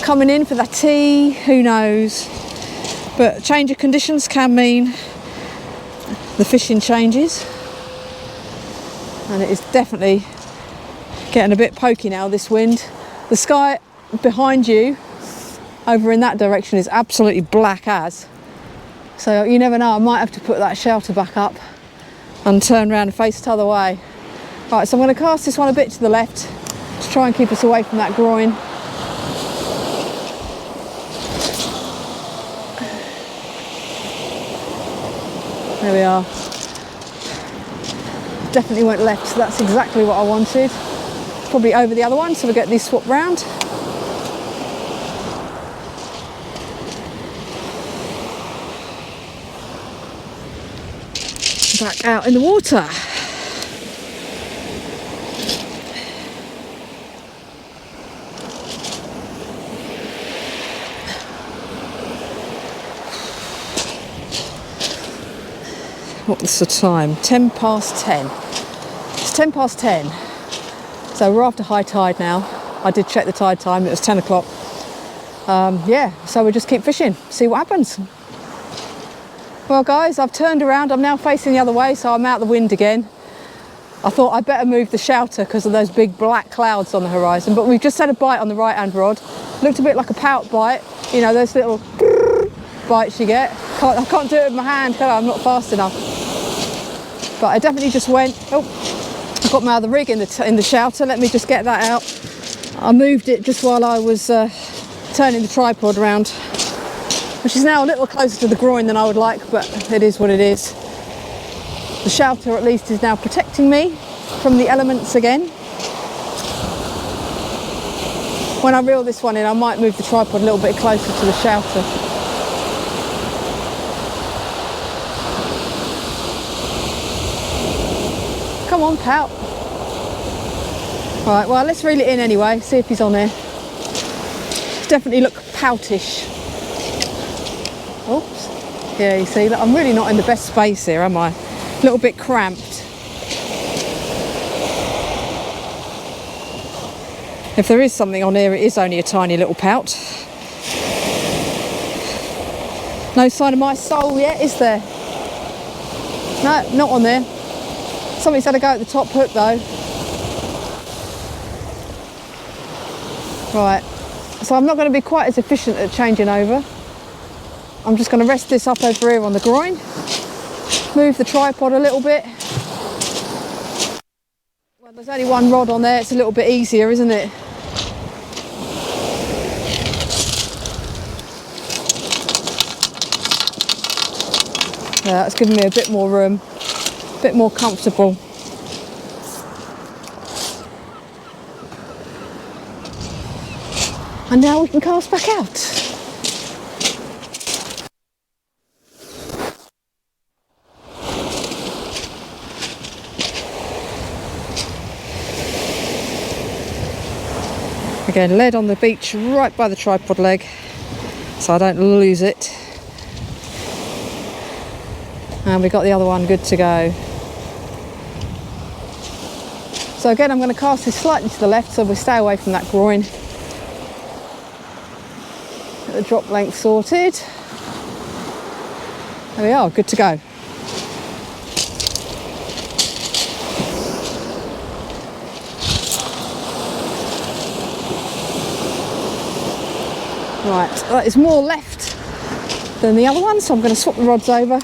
Coming in for the tea, who knows. But change of conditions can mean the fishing changes. And it is definitely getting a bit pokey now, this wind. The sky behind you, over in that direction, is absolutely black as. So you never know, I might have to put that shelter back up and turn around and face the other way. Right, so I'm going to cast this one a bit to the left to try and keep us away from that groin. There we are. Definitely went left, so that's exactly what I wanted. Probably over the other one, so we get these swapped round. Back out in the water. What's the time? 10 past 10. It's 10 past 10. So we're after high tide now. I did check the tide time, it was 10 o'clock. Yeah, so we'll just keep fishing, see what happens. Well guys, I've turned around, I'm now facing the other way, so I'm out the wind again. I thought I'd better move the shelter because of those big black clouds on the horizon, but we've just had a bite on the right hand rod. Looked a bit like a pout bite, you know, those little bites you get. I can't do it with my hand, can I? I'm not fast enough. But I definitely just went, oh, I've got my other rig in the shelter, let me just get that out. I moved it just while I was turning the tripod around, which is now a little closer to the groin than I would like, but it is what it is. The shelter at least is now protecting me from the elements again. When I reel this one in, I might move the tripod a little bit closer to the shelter. Come on, pout. Right, well, let's reel it in anyway, see if he's on there. Definitely look poutish. Oops. Yeah, you see, look, I'm really not in the best space here, am I? A little bit cramped. If there is something on here, it is only a tiny little pout. No sign of my soul yet, is there? No, not on there. Something's had to go at the top hook though. Right, so I'm not going to be quite as efficient at changing over. I'm just going to rest this up over here on the groin. Move the tripod a little bit. Well, there's only one rod on there, it's a little bit easier, isn't it? Yeah, that's giving me a bit more room, a bit more comfortable. And now we can cast back out. Again, lead on the beach right by the tripod leg so I don't lose it. And we've got the other one good to go. So again, I'm going to cast this slightly to the left so we stay away from that groin. Get the drop length sorted. There we are, good to go. Right, that is more left than the other one, so I'm going to swap the rods over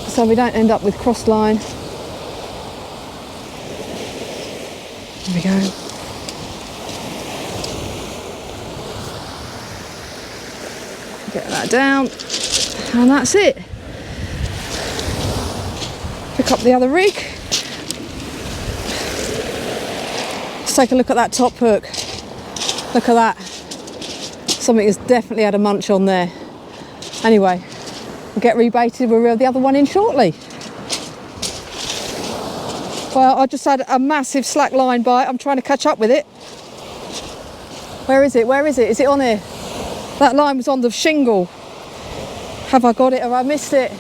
so we don't end up with cross line. There we go. Get that down, and that's it. Pick up the other rig. Let's take a look at that top hook. Look at that. Something has definitely had a munch on there. Anyway, we'll get rebaited. We'll reel the other one in shortly. Well, I just had a massive slack line bite. I'm trying to catch up with it. Where is it? Where is it? Is it on here? That line was on the shingle. Have I got it? Have I missed it?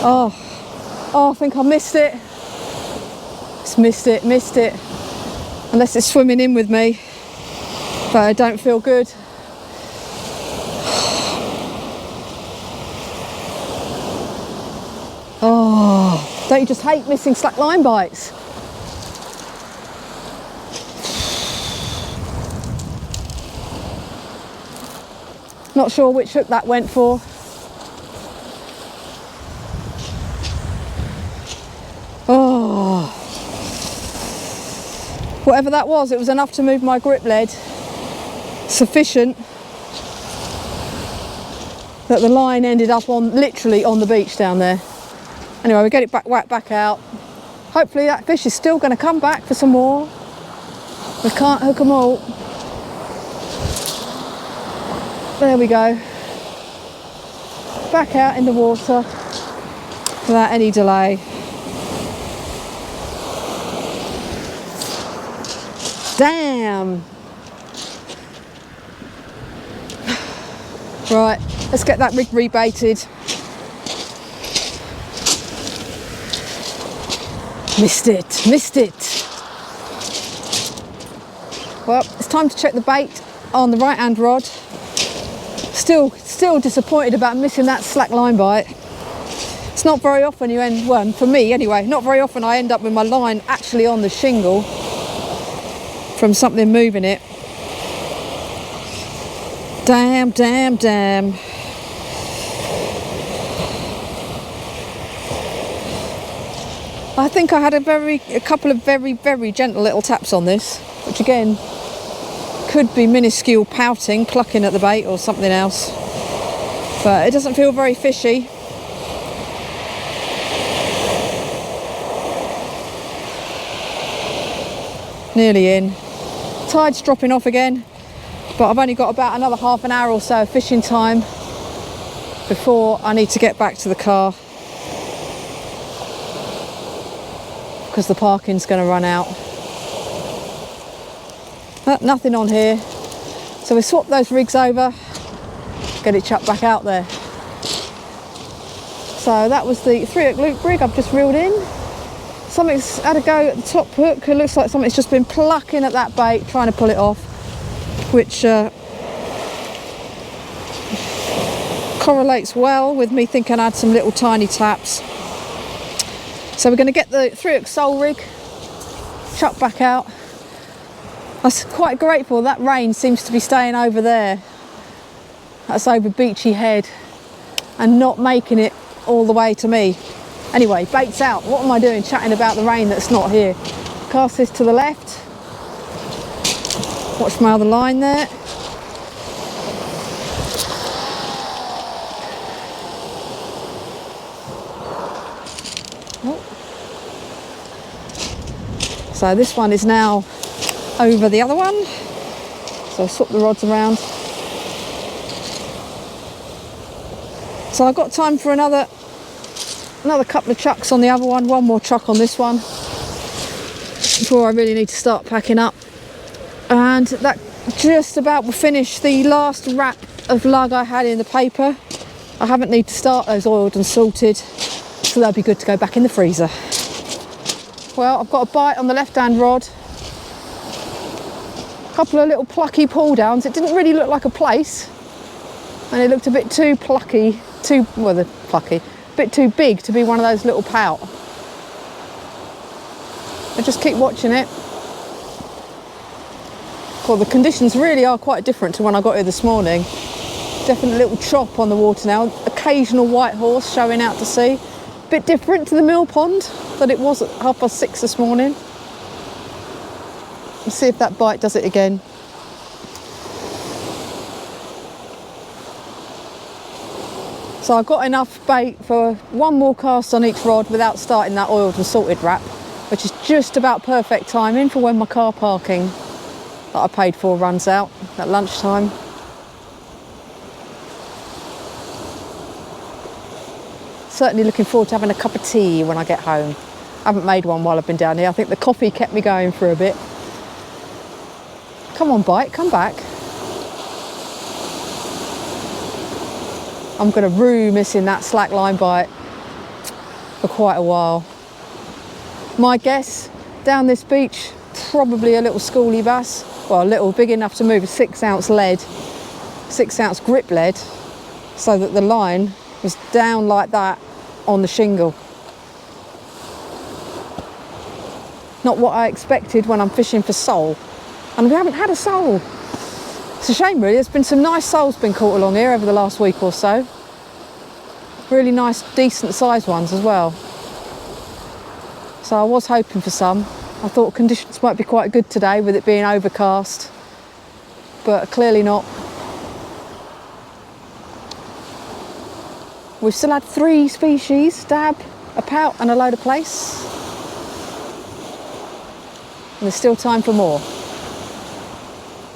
Oh, I think I missed it. Just missed it. Unless it's swimming in with me. But I don't feel good. Oh, don't you just hate missing slack line bites? Not sure which hook that went for. Oh, whatever that was, it was enough to move my grip lead. Sufficient that the line ended up on literally on the beach down there. Anyway, we get it whacked back out. Hopefully that fish is still going to come back for some more. We can't hook them all. There we go. Back out in the water without any delay. Damn. Right, let's get that rig rebaited. Missed it. Well, it's time to check the bait on the right hand rod. Still disappointed about missing that slack line bite. It's not very often you end, well, for me anyway, not very often I end up with my line actually on the shingle from something moving it. Damn. I think I had a couple of very gentle little taps on this, which again could be minuscule pouting, plucking at the bait or something else, but it doesn't feel very fishy. Nearly in. Tide's dropping off again, but I've only got about another half an hour or so of fishing time before I need to get back to the car because the parking's going to run out. Nothing on here, so we swap those rigs over, get it chucked back out there. So that was the 3-hook loop rig I've just reeled in. Something's had a go at the top hook. It looks like something's just been plucking at that bait, trying to pull it off, which correlates well with me thinking I had some little tiny taps. So we're going to get the 3-hook sole rig chucked back out. I was quite grateful that rain seems to be staying over there. That's over Beachy Head and not making it all the way to me. Anyway, bait's out. What am I doing chatting about the rain that's not here? Cast this to the left. Watch my other line there. Oh. So this one is now over the other one. So I swap the rods around. So I've got time for another couple of chucks on the other one, one more chuck on this one before I really need to start packing up. And that just about will finish the last wrap of lug I had in the paper. I haven't need to start those oiled and salted, so they'll be good to go back in the freezer. Well, I've got a bite on the left hand rod, a couple of little plucky pull downs. It didn't really look like a place, And it looked a bit too plucky, a bit too big to be one of those little pout. I just keep watching it. Well, the conditions really are quite different to when I got here this morning. Definitely a little chop on the water now. Occasional white horse showing out to sea. Bit different to the mill pond that it was at 6:30 this morning. Let's see if that bite does it again. So I've got enough bait for one more cast on each rod without starting that oiled and salted wrap, which is just about perfect timing for when my car parking that I paid for runs out at lunchtime. Certainly looking forward to having a cup of tea when I get home. I haven't made one while I've been down here. I think the coffee kept me going for a bit. Come on, bite, come back. I'm going to rue missing that slack line bite for quite a while. My guess, down this beach, probably a little schoolie bass. Well, a little, big enough to move a 6-ounce lead, 6-ounce grip lead, so that the line was down like that on the shingle. Not what I expected when I'm fishing for sole. And we haven't had a sole. It's a shame really, there's been some nice soles been caught along here over the last week or so. Really nice, decent sized ones as well. So I was hoping for some. I thought conditions might be quite good today with it being overcast, but clearly not. We've still had 3 species, dab, a pout and a load of plaice. And there's still time for more.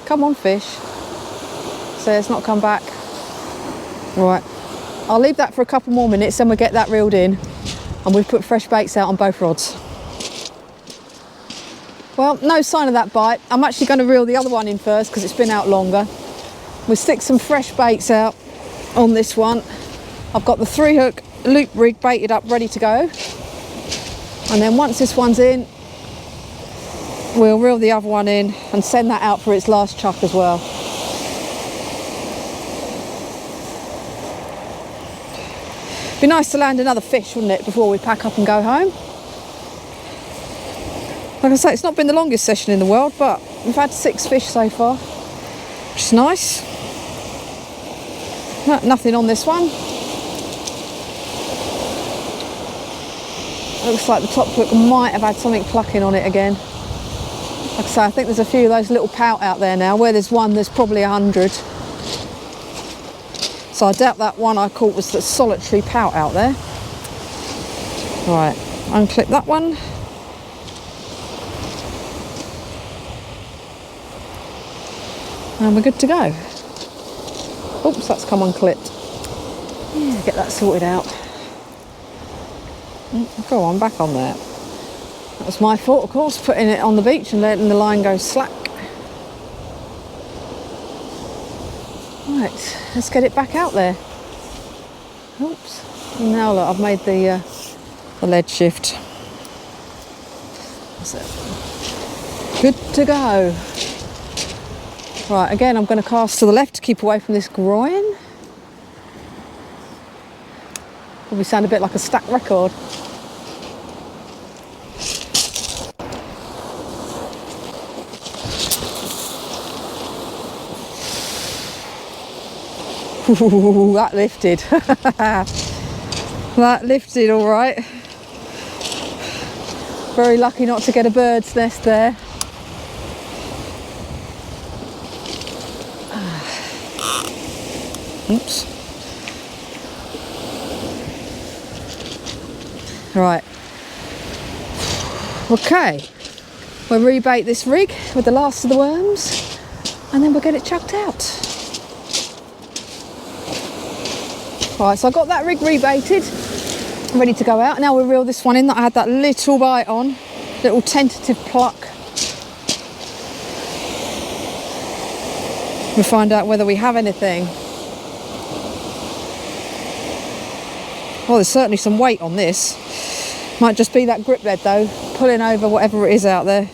Come on, fish. So it's not come back. Right, I'll leave that for a couple more minutes, then we'll get that reeled in, and we've put fresh baits out on both rods. Well, no sign of that bite. I'm actually going to reel the other one in first because it's been out longer. We'll stick some fresh baits out on this one. I've got the 3-hook loop rig baited up, ready to go. And then once this one's in, we'll reel the other one in and send that out for its last chuck as well. Be nice to land another fish, wouldn't it, before we pack up and go home. Like I say, it's not been the longest session in the world, but we've had 6 fish so far, which is nice. Nothing on this one. Looks like the top hook might have had something plucking on it again. Like I say, I think there's a few of those little pout out there now. Where there's one, there's probably 100. So I doubt that one I caught was the solitary pout out there. Right, unclip that one. And we're good to go. Oops, that's come unclipped. Yeah, get that sorted out. Go on, back on there. That was my fault, of course, putting it on the beach and letting the line go slack. Right, let's get it back out there. Oops. Now look, I've made the lead shift. That's it. Good to go. Right, again, I'm going to cast to the left to keep away from this groin. Probably sound a bit like a stack record. Ooh, that lifted. That lifted all right. Very lucky not to get a bird's nest there. Oops. Right. Okay. We'll rebait this rig with the last of the worms, and then we'll get it chucked out. Right, so I got that rig rebaited, ready to go out. Now we'll reel this one in that I had that little bite on, little tentative pluck. We'll find out whether we have anything. Well, there's certainly some weight on this. Might just be that grip lead though, pulling over whatever it is out there.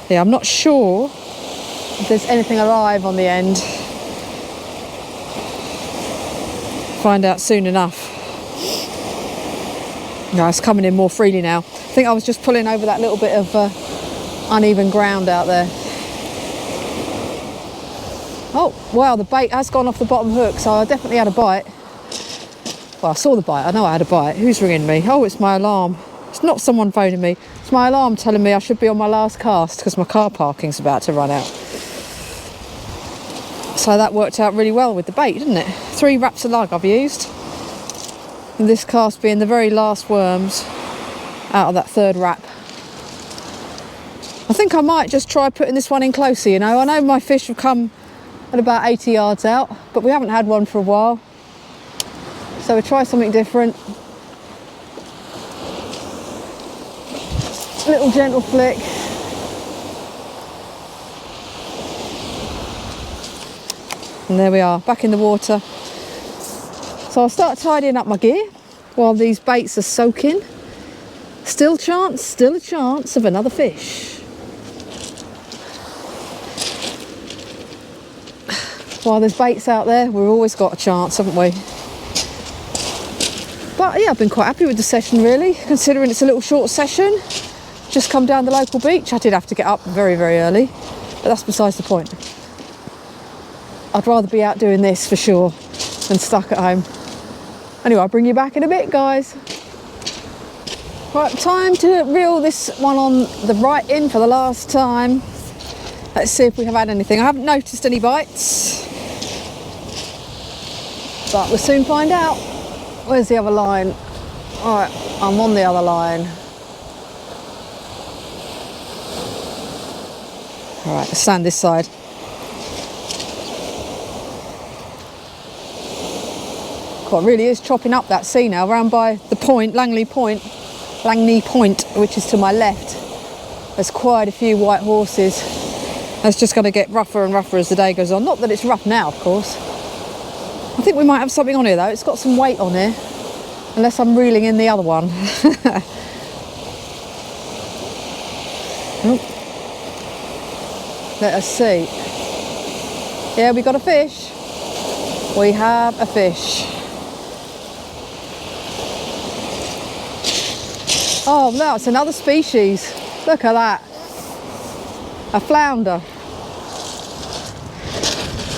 Yeah, I'm not sure if there's anything alive on the end. Find out soon enough. No, it's coming in more freely now. I think I was just pulling over that little bit of uneven ground out there. Oh, wow, the bait has gone off the bottom hook, so I definitely had a bite. Well, I saw the bite, I know I had a bite. Who's ringing me? Oh, it's my alarm. It's not someone phoning me. It's my alarm telling me I should be on my last cast because my car parking's about to run out. So that worked out really well with the bait, didn't it? 3 wraps of lug I've used. And this cast being the very last worms out of that 3rd wrap. I think I might just try putting this one in closer, you know. I know my fish have come at about 80 yards out, but we haven't had one for a while. So we'll try something different. Little gentle flick. And there we are, back in the water. So I'll start tidying up my gear while these baits are soaking. Still a chance of another fish. While there's baits out there, we've always got a chance, haven't we? But yeah, I've been quite happy with the session really, considering it's a little short session. Just come down the local beach. I did have to get up very, very early, but that's besides the point. I'd rather be out doing this for sure than stuck at home. Anyway, I'll bring you back in a bit, guys. Right, time to reel this one on the right in for the last time. Let's see if we have had anything. I haven't noticed any bites, but we'll soon find out. Where's the other line? All right, I'm on the other line. All right, let's stand this side. God, it really is chopping up that sea now, around by the point, Langley Point, which is to my left. There's quite a few white horses. That's just going to get rougher and rougher as the day goes on. Not that it's rough now, of course. I think we might have something on here though. It's got some weight on here, unless I'm reeling in the other one. Let us see. Yeah, we got a fish. We have a fish. Oh no, it's another species. Look at that. A flounder.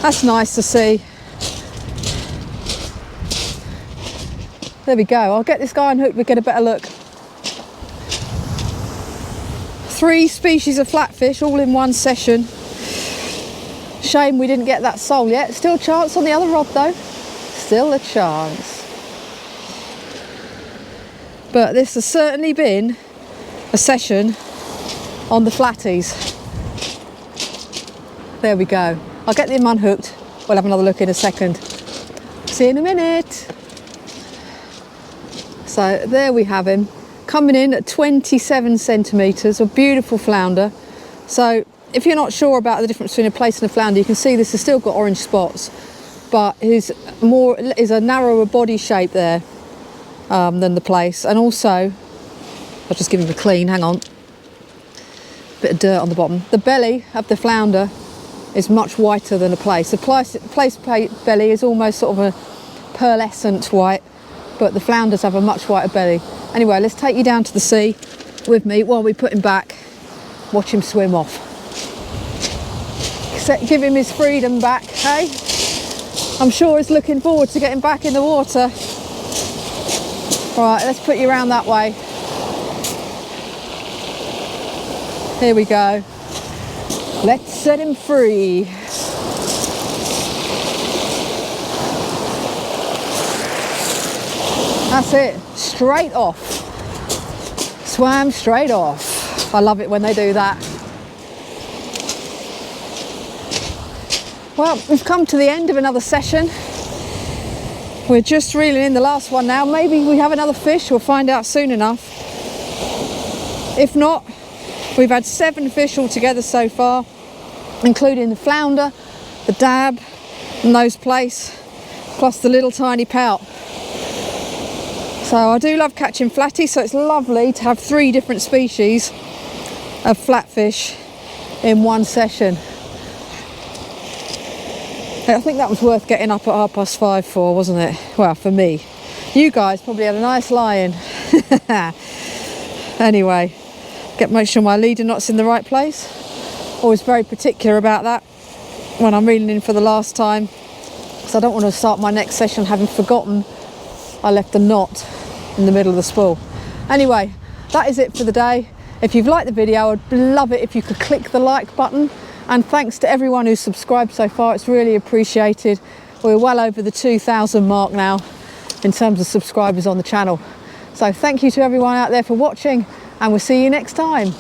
That's nice to see. There we go. I'll get this guy unhooked, we'll get a better look. 3 species of flatfish all in one session. Shame we didn't get that sole yet. Still a chance on the other rod though. Still a chance. But this has certainly been a session on the flatties. There we go. I'll get them unhooked. We'll have another look in a second. See you in a minute. So there we have him, coming in at 27 centimetres, a beautiful flounder. So if you're not sure about the difference between a plaice and a flounder, you can see this has still got orange spots, but is a narrower body shape there than the plaice. And also, I'll just give him a clean, hang on. Bit of dirt on the bottom. The belly of the flounder is much whiter than a plaice. The plaice belly is almost sort of a pearlescent white, but the flounders have a much whiter belly. Anyway, let's take you down to the sea with me while we put him back, watch him swim off. Give him his freedom back, hey? I'm sure he's looking forward to getting back in the water. All right, let's put you around that way. Here we go. Let's set him free. That's it, straight off. Swam straight off. I love it when they do that. Well, we've come to the end of another session. We're just reeling in the last one now. Maybe we have another fish, we'll find out soon enough. If not, we've had 7 fish altogether so far, including the flounder, the dab, and those plaice, plus the little tiny pout. So I do love catching flatties, so it's lovely to have 3 different species of flatfish in one session. I think that was worth getting up at 5:30 for, wasn't it? Well, for me. You guys probably had a nice lie-in. Anyway, make sure my leader knot's in the right place. Always very particular about that when I'm reeling in for the last time, because I don't want to start my next session having forgotten I left the knot in the middle of the spool. Anyway, that is it for the day. If you've liked the video, I'd love it if you could click the like button, and thanks to everyone who's subscribed so far. It's really appreciated. We're well over the 2,000 mark now in terms of subscribers on the channel. So thank you to everyone out there for watching, and we'll see you next time.